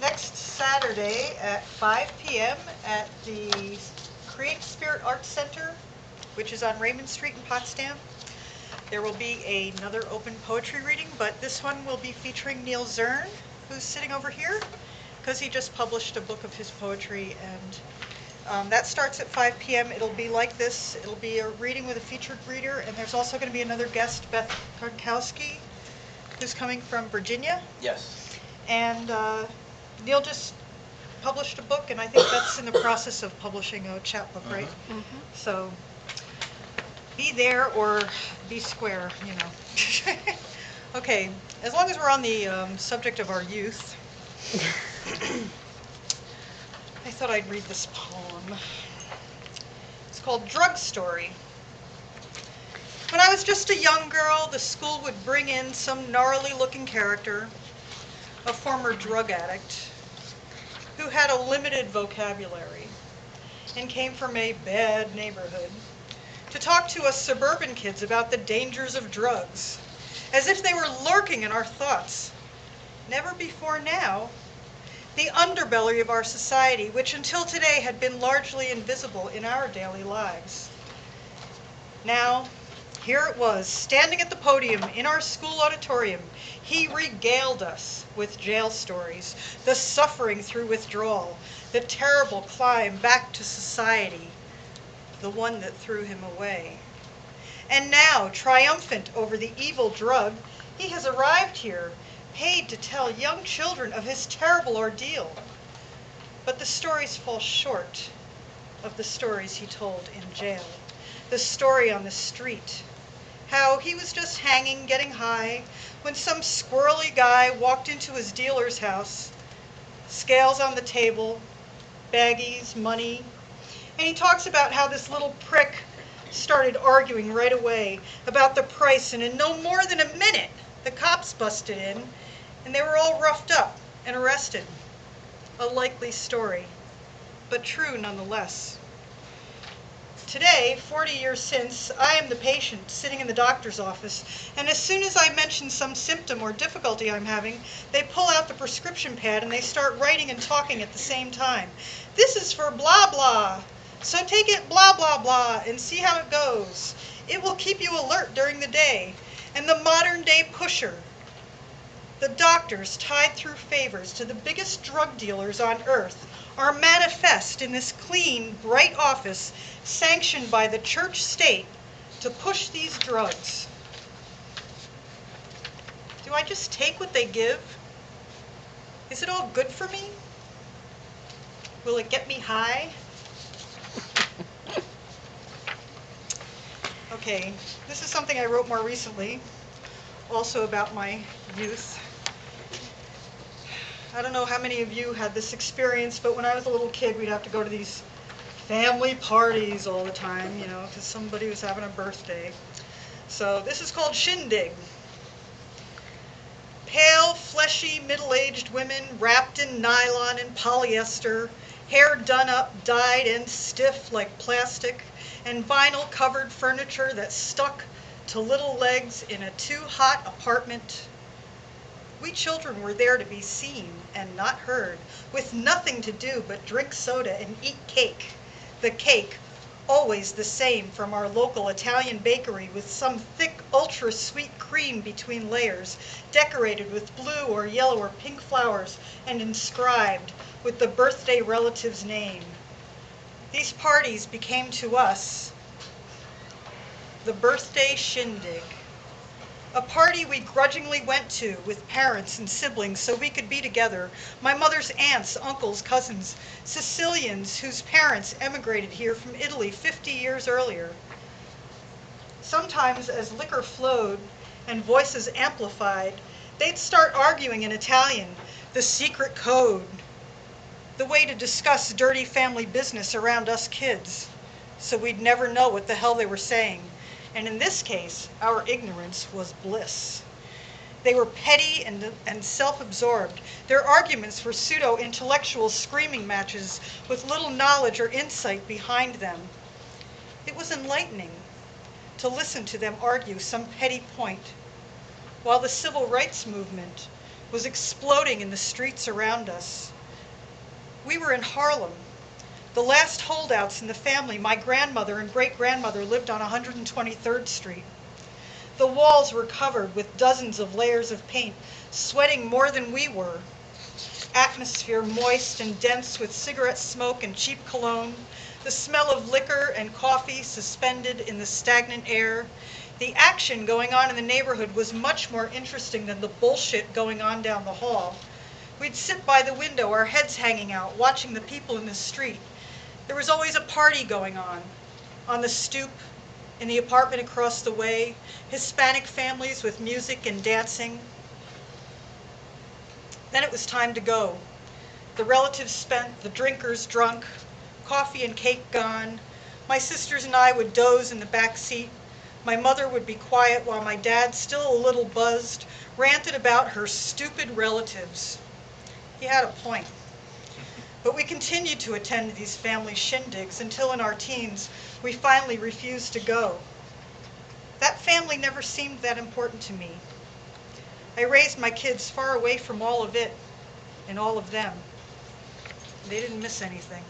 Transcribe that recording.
next Saturday at 5 p.m. at the Creative Spirit Arts Center, which is on Raymond Street in Potsdam. There will be another open poetry reading, but this one will be featuring Neil Zern, who's sitting over here, because he just published a book of his poetry, and that starts at 5 p.m. It'll be like this. It'll be a reading with a featured reader, and there's also going to be another guest, Beth Karkowski, who's coming from Virginia. Yes. And Neil just published a book, and I think Beth's in the process of publishing a chapbook, right? Mhm. So be there or be square, you know. Okay, as long as we're on the subject of our youth, I thought I'd read this poem. It's called Drug Story. When I was just a young girl, the school would bring in some gnarly-looking character, a former drug addict, who had a limited vocabulary and came from a bad neighborhood, to talk to us suburban kids about the dangers of drugs, as if they were lurking in our thoughts. Never before now, the underbelly of our society, which until today had been largely invisible in our daily lives. Now, here it was, standing at the podium in our school auditorium, he regaled us with jail stories, the suffering through withdrawal, the terrible climb back to society, the one that threw him away. And now, triumphant over the evil drug, he has arrived here, paid to tell young children of his terrible ordeal. But the stories fall short of the stories he told in jail. The story on the street, how he was just hanging, getting high, when some squirrely guy walked into his dealer's house, scales on the table, baggies, money, and he talks about how this little prick started arguing right away about the price, and in no more than a minute, the cops busted in, and they were all roughed up and arrested. A likely story, but true nonetheless. Today, 40 years since, I am the patient sitting in the doctor's office, and as soon as I mention some symptom or difficulty I'm having, they pull out the prescription pad and they start writing and talking at the same time. This is for blah blah, so take it blah blah blah and see how it goes. It will keep you alert during the day. And the modern day pusher, the doctors tied through favors to the biggest drug dealers on earth, are manifest in this clean, bright office sanctioned by the church state to push these drugs. Do I just take what they give? Is it all good for me? Will it get me high? Okay, this is something I wrote more recently, also about my youth. I don't know how many of you had this experience, but when I was a little kid, we'd have to go to these family parties all the time, you know, because somebody was having a birthday. So this is called Shindig. Pale, fleshy, middle-aged women wrapped in nylon and polyester, hair done up, dyed, and stiff like plastic, and vinyl-covered furniture that stuck to little legs in a too-hot apartment. We children were there to be seen and not heard, with nothing to do but drink soda and eat cake. The cake, always the same from our local Italian bakery, with some thick, ultra-sweet cream between layers, decorated with blue or yellow or pink flowers, and inscribed with the birthday relative's name. These parties became to us the birthday shindig. A party we grudgingly went to with parents and siblings so we could be together. My mother's aunts, uncles, cousins, Sicilians whose parents emigrated here from Italy 50 years earlier. Sometimes as liquor flowed and voices amplified, they'd start arguing in Italian, the secret code, the way to discuss dirty family business around us kids, so we'd never know what the hell they were saying. And in this case, our ignorance was bliss. They were petty and self-absorbed. Their arguments were pseudo-intellectual screaming matches with little knowledge or insight behind them. It was enlightening to listen to them argue some petty point, while the civil rights movement was exploding in the streets around us. We were in Harlem. The last holdouts in the family, my grandmother and great-grandmother, lived on 123rd Street. The walls were covered with dozens of layers of paint, sweating more than we were. Atmosphere moist and dense with cigarette smoke and cheap cologne, the smell of liquor and coffee suspended in the stagnant air. The action going on in the neighborhood was much more interesting than the bullshit going on down the hall. We'd sit by the window, our heads hanging out, watching the people in the street. There was always a party going on the stoop, in the apartment across the way, Hispanic families with music and dancing. Then it was time to go. The relatives spent, the drinkers drunk, coffee and cake gone. My sisters and I would doze in the back seat. My mother would be quiet while my dad, still a little buzzed, ranted about her stupid relatives. He had a point. But we continued to attend these family shindigs until in our teens we finally refused to go. That family never seemed that important to me. I raised my kids far away from all of it and all of them. They didn't miss anything.